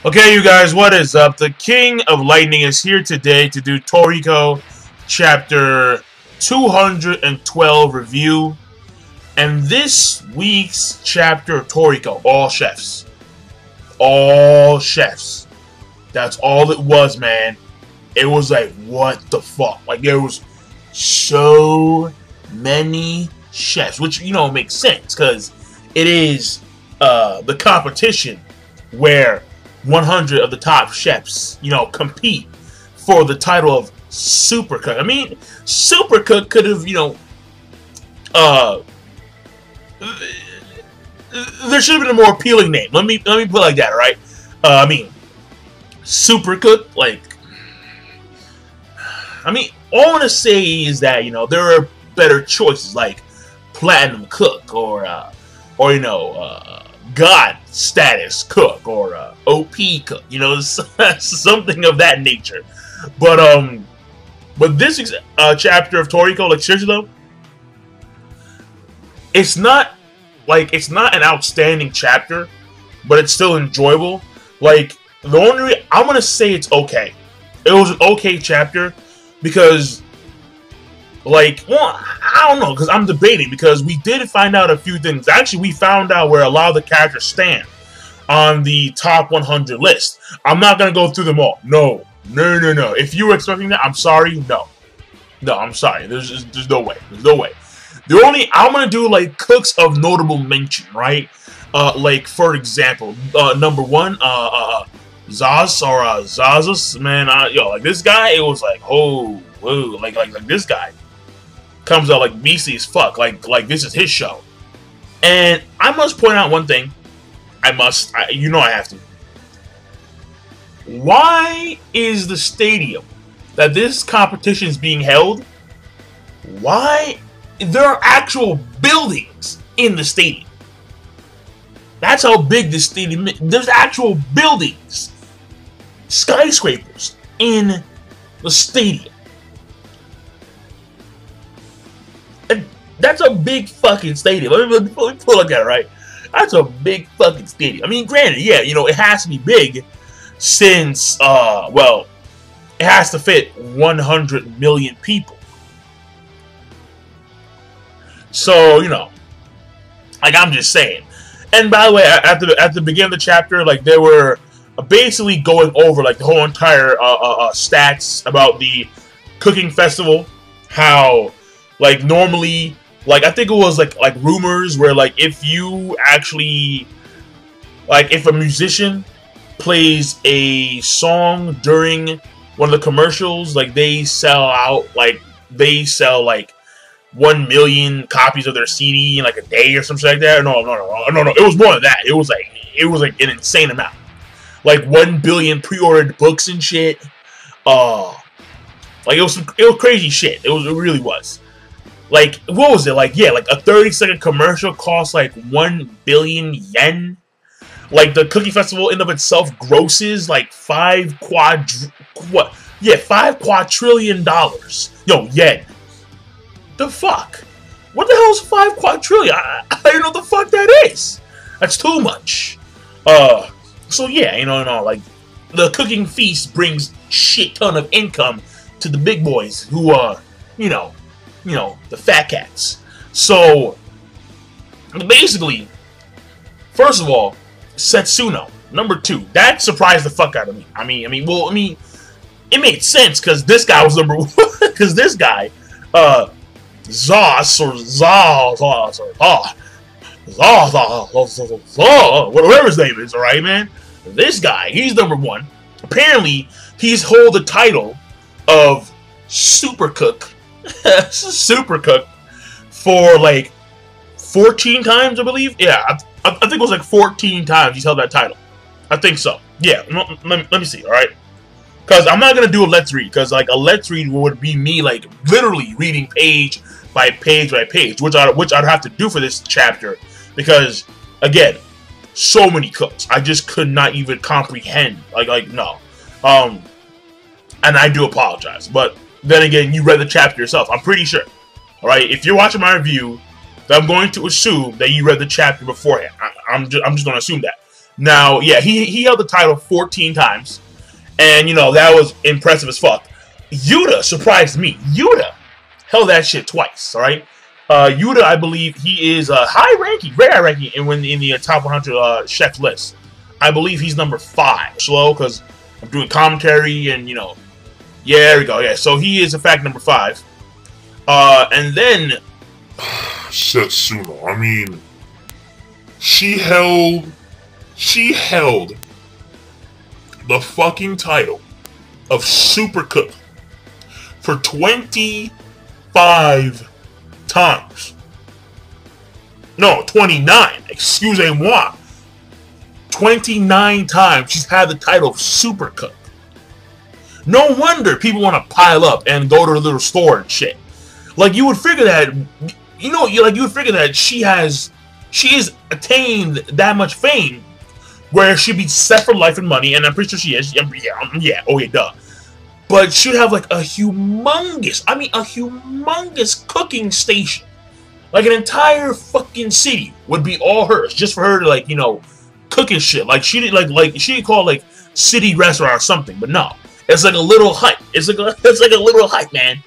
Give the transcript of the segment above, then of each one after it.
Okay, you guys, what is up? The King of Lightning is here today to do Toriko Chapter 212 review. And this week's chapter of Toriko, all chefs. All chefs. That's all it was, man. It was like, what the fuck? Like, there was so many chefs, which, you know, makes sense, because it is the competition where 100 of the top chefs, you know, compete for the title of Super Cook. I mean, Super Cook could have, you know, there should have been a more appealing name. Let me put it like that, all right? I mean, Super Cook, like, I mean, all I want to say is that, you know, there are better choices like Platinum Cook or you know, God status cook or OP cook, you know, something of that nature. But this chapter of Toriko, like, seriously though, it's not an outstanding chapter, but it's still enjoyable. Like, the only I'm gonna say it's okay. It was an okay chapter because, like, well, I don't know, because I'm debating, because we did find out a few things. Actually, we found out where a lot of the characters stand on the top 100 list. I'm not going to go through them all. No. If you were expecting that, I'm sorry. No, I'm sorry. There's no way. There's no way. I'm going to do, like, cooks of notable mention, right? Like, for example, number one, Zazus, man, yo, like, this guy, it was like, oh, whoa, like this guy comes out like beastly as fuck, like this is his show. And I must point out one thing. You know I have to. Why is the stadium that this competition is being held, why there are actual buildings in the stadium? That's how big this stadium is. There's actual buildings, skyscrapers in the stadium. That's a big fucking stadium. Let me pull like that, right? That's a big fucking stadium. I mean, granted, yeah, you know, it has to be big since, well, it has to fit 100 million people. So, you know, like, I'm just saying. And by the way, at the beginning of the chapter, like, they were basically going over, like, the whole entire stats about the cooking festival. How, like, normally, like, I think it was like rumors where, like, if you actually, like, if a musician plays a song during one of the commercials, like, they sell 1 million copies of their CD in like a day or something like that. No. It was more than that. It was like an insane amount. Like 1 billion pre-ordered books and shit. Like, it was crazy shit. It really was. Like, what was it? Like, yeah, like a 30-second commercial costs like 1 billion yen. Like, the cookie festival in of itself grosses like $5 quadrillion. Yo, yen. The fuck? What the hell is 5 quadrillion? I don't know what the fuck that is. That's too much. So yeah, you know, like, the cooking feast brings shit ton of income to the big boys who are, you know, the fat cats. So, basically, first of all, Setsuno, number 2. That surprised the fuck out of me. I mean, it made sense, because this guy was number 1. Because this guy, Zaz, whatever his name is, alright, man? This guy, he's number 1. Apparently, he's hold the title of Super Cook. Super Cook for like 14 times, I believe. Yeah, I think it was like 14 times he's held that title. I think so. Yeah, let me see, alright? Because I'm not going to do a let's read, because like a let's read would be me like literally reading page by page by page, which I'd have to do for this chapter, because again, so many cooks. I just could not even comprehend. Like no. And I do apologize, but then again, you read the chapter yourself, I'm pretty sure. Alright, if you're watching my review, I'm going to assume that you read the chapter beforehand. I'm just going to assume that. Now, yeah, he held the title 14 times, and you know that was impressive as fuck. Yuta surprised me. Yuta held that shit twice. All right, Yuta, I believe he is high ranking, very high ranking in the top 100 chef list. I believe he's number 5. Slow, because I'm doing commentary, and you know, yeah, there we go. Yeah, so he is in fact number 5. And then Setsuno. I mean, she held the fucking title of Super Cook for 25 times. No, 29. Excusez-moi. 29 times she's had the title of Super Cook. No wonder people want to pile up and go to a little store and shit. Like, you would figure that, you know, you would figure that she has attained that much fame where she'd be set for life and money, and I'm pretty sure she is. Yeah, duh. But she'd have like a humongous cooking station. Like an entire fucking city would be all hers, just for her to, like, you know, cook and shit. Like she did, like she'd call it, like, city restaurant or something, but no. It's like a little hut. It's like a little hut, man.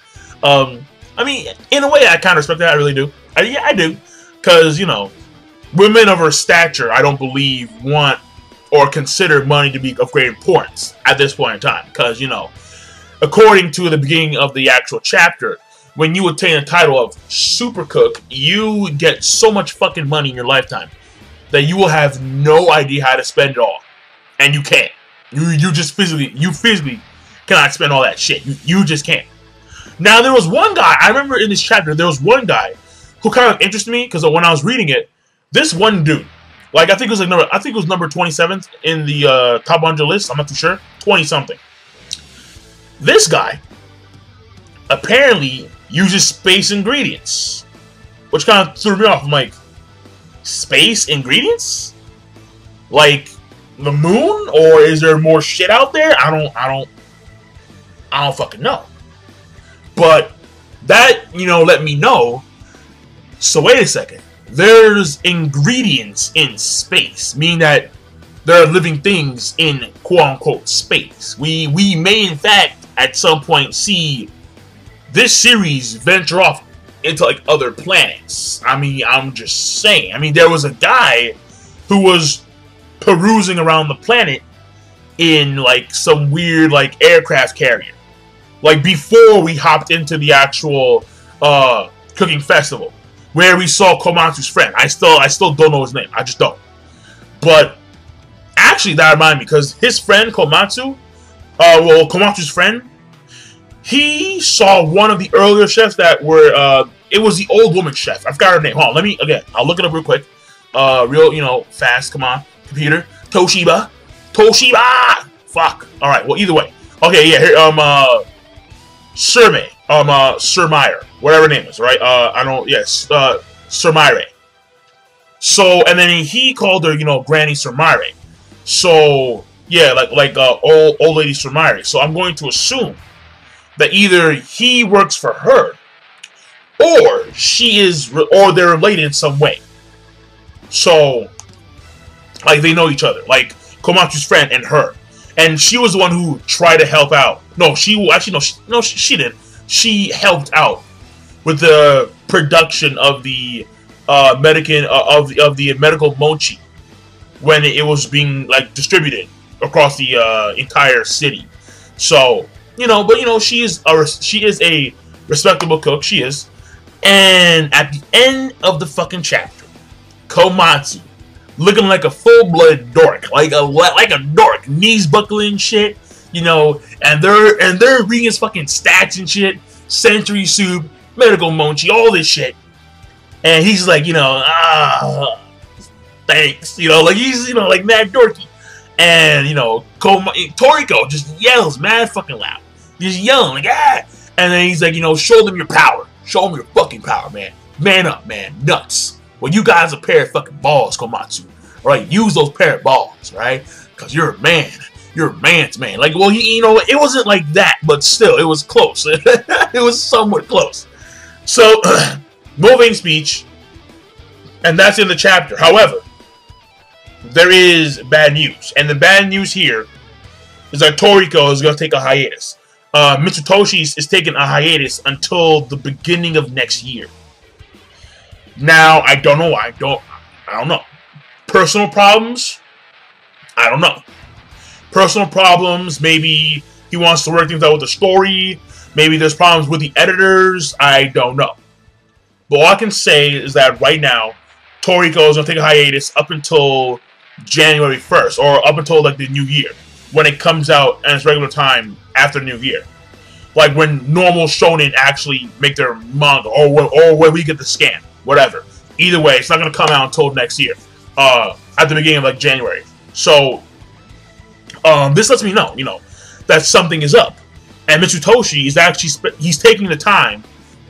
I mean, in a way, I kind of respect that. I really do. Yeah, I do. Because, you know, women of her stature, I don't believe, want or consider money to be of great importance at this point in time. Because, you know, according to the beginning of the actual chapter, when you attain the title of Super Cook, you get so much fucking money in your lifetime that you will have no idea how to spend it all. And you can't. You physically cannot spend all that shit. You just can't. Now, there was one guy, I remember in this chapter, there was one guy who kind of interested me, because when I was reading it, this one dude, like, I think it was number 27th in the top 100 list, I'm not too sure, 20-something. This guy apparently uses space ingredients, which kind of threw me off. I'm like, space ingredients? Like the moon? Or is there more shit out there? I don't fucking know. But that, you know, let me know. So wait a second. There's ingredients in space, meaning that there are living things in quote-unquote space. We may, in fact, at some point see this series venture off into, like, other planets. I mean, I'm just saying. I mean, there was a guy who was perusing around the planet in, like, some weird, like, aircraft carrier. Like, before we hopped into the actual cooking festival, where we saw Komatsu's friend. I still don't know his name. I just don't. But actually, that reminded me, because his friend Komatsu, Komatsu's friend, he saw one of the earlier chefs that were, it was the old woman chef. I forgot her name. Hold on, I'll look it up real quick. Real, you know, fast, come on, computer. Toshiba! Fuck. Alright, well, either way. Okay, yeah, here, Surmeyer, whatever her name is, right? Surmeyer. So, and then he called her, you know, Granny Surmeyer. So, yeah, like old lady Surmeyer. So I'm going to assume that either he works for her, or or they're related in some way. So, like, they know each other, like Komatsu's friend and her. And she was the one who tried to help out. No, she did. She helped out with the production of the medical mochi when it was being, like, distributed across the entire city. So, you know, but you know, she is a respectable cook. She is. And at the end of the fucking chapter, Komatsu, looking like a full-blooded dork, like a dork, knees buckling shit, you know, and they're reading his fucking stats and shit, century soup, medical mochi, all this shit, and he's like, you know, thanks, you know, like he's, you know, like mad dorky, and you know, Toriko just yells mad fucking loud, just yelling like and then he's like, you know, show them your power, show them your fucking power, man up, man, nuts. Well, you guys are a pair of fucking balls, Komatsu. Right? Use those pair of balls, right? Because you're a man. You're a man's man. Like, well, you know, it wasn't like that, but still, it was close. It was somewhat close. So, moving speech, and that's in the chapter. However, there is bad news. And the bad news here is that Toriko is going to take a hiatus. Mitsutoshi is taking a hiatus until the beginning of next year. Now, I don't know why. I don't know. Personal problems? I don't know. Personal problems, maybe he wants to work things out with the story. Maybe there's problems with the editors. I don't know. But all I can say is that right now, Toriko is going to take a hiatus up until January 1st, or up until like the new year, when it comes out at its regular time after the new year. Like when normal shonen actually make their manga, or when we get the scan, whatever. Either way, it's not going to come out until next year, at the beginning of like January. So, this lets me know, that something is up. And Mitsutoshi is actually, he's taking the time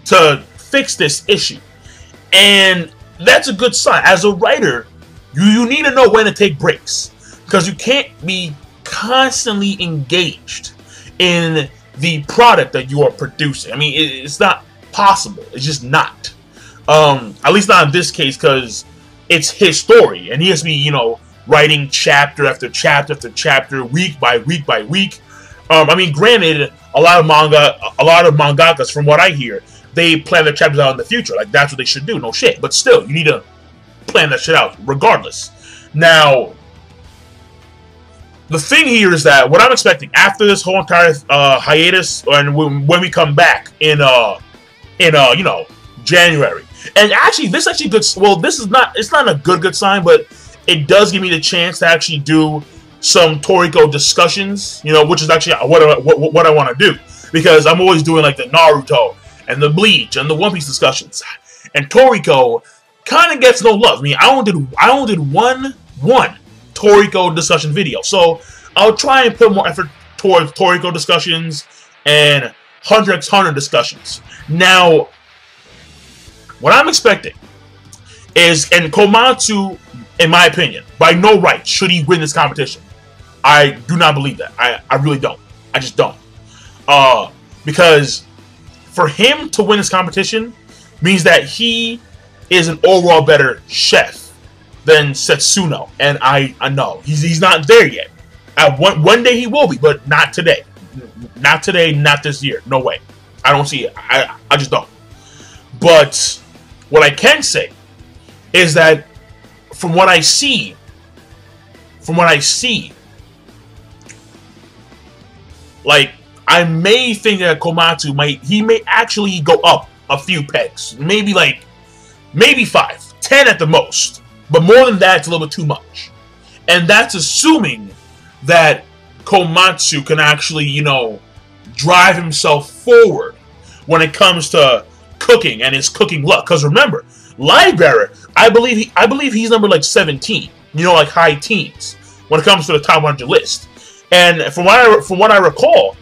to fix this issue. And that's a good sign. As a writer, you need to know when to take breaks. Because you can't be constantly engaged in the product that you are producing. I mean, it's not possible. It's just not. At least not in this case, because it's his story. And he has to be, writing chapter after chapter after chapter, week by week by week. I mean, granted, a lot of mangakas, from what I hear, they plan their chapters out in the future. Like, that's what they should do. No shit. But still, you need to plan that shit out, regardless. Now, the thing here is that what I'm expecting after this whole entire hiatus, and when we come back in January, and actually, this is actually good. Well, it's not a good sign, but it does give me the chance to actually do some Toriko discussions, which is actually what I want to do, because I'm always doing like the Naruto and the Bleach and the One Piece discussions, and Toriko kind of gets no love. I mean, I only did one Toriko discussion video, so I'll try and put more effort towards Toriko discussions and Hunter x Hunter discussions. Now, what I'm expecting is, and Komatsu, in my opinion, by no right should he win this competition. I do not believe that. I really don't. I just don't. Because for him to win this competition means that he is an overall better chef than Setsuno. And I know he's not there yet. One day he will be, but not today. Not today, not this year. No way. I don't see it. I just don't. But what I can say is that from what I see, like, I may think that Komatsu may actually go up a few pegs. Maybe 5, 10 at the most. But more than that, it's a little bit too much. And that's assuming that Komatsu can actually, drive himself forward when it comes to cooking and his cooking luck. Because remember, Livebearer, I believe he's number like 17, like high teens when it comes to the top 100 list. And from what I recall,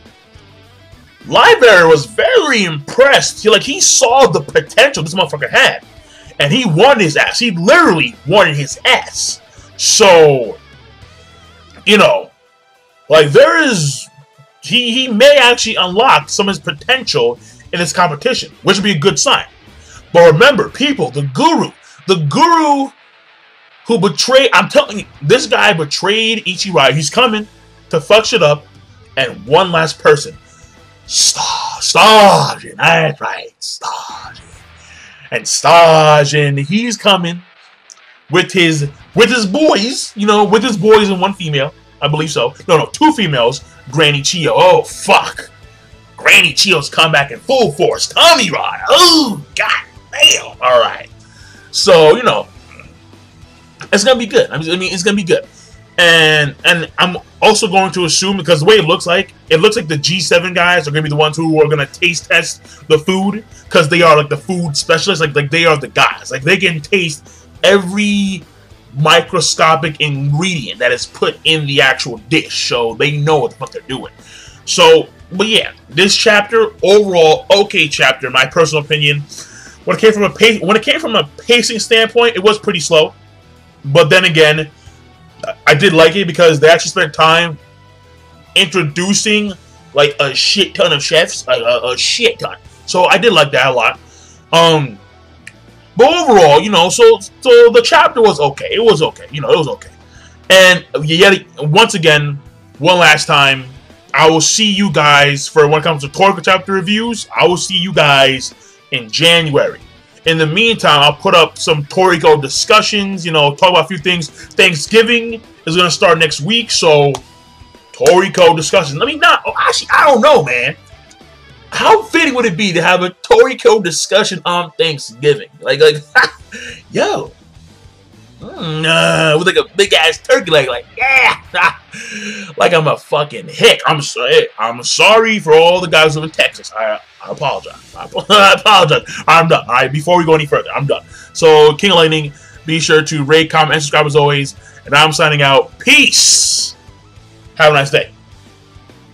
Livebearer was very impressed. He saw the potential this motherfucker had, and he won his ass. He literally won his ass. So, he may actually unlock some of his potential in this competition, which would be a good sign. But remember, people, the guru who betrayed, I'm telling you, this guy betrayed Ichirai. He's coming to fuck shit up. And one last person, Stajin, that's right, Stajin. And Stajin, he's coming with his boys, with his boys and one female, I believe so. No, 2 females, Granny Chiyo. Oh, fuck. Granny Chiyo's come back in full force. Tommy Rod. Oh, god damn. Alright. So, it's going to be good. I mean, it's going to be good. And I'm also going to assume, because the way it looks like the G7 guys are going to be the ones who are going to taste test the food, because they are like the food specialists. Like they are the guys. Like, they can taste every microscopic ingredient that is put in the actual dish, so they know what the fuck they're doing. So, but yeah, this chapter, overall, okay chapter, in my personal opinion. When it came from a pacing standpoint, it was pretty slow. But then again, I did like it because they actually spent time introducing like a shit ton of chefs, like a shit ton. So I did like that a lot. But overall, so the chapter was okay. It was okay. It was okay. And yet, once again, one last time, I will see you guys for when it comes to Toriko chapter reviews. I will see you guys in January. In the meantime, I'll put up some Toriko discussions, you know, talk about a few things. Thanksgiving is going to start next week, so Toriko discussions. I mean, actually, I don't know, man. How fitting would it be to have a Toriko discussion on Thanksgiving? Like, yo. With like a big ass turkey leg, like yeah, like I'm a fucking hick. I'm sorry for all the guys who live in Texas. I apologize. I apologize. I'm done. All right, before we go any further, I'm done. So King of Lightning, be sure to rate, comment, and subscribe as always. And I'm signing out. Peace. Have a nice day.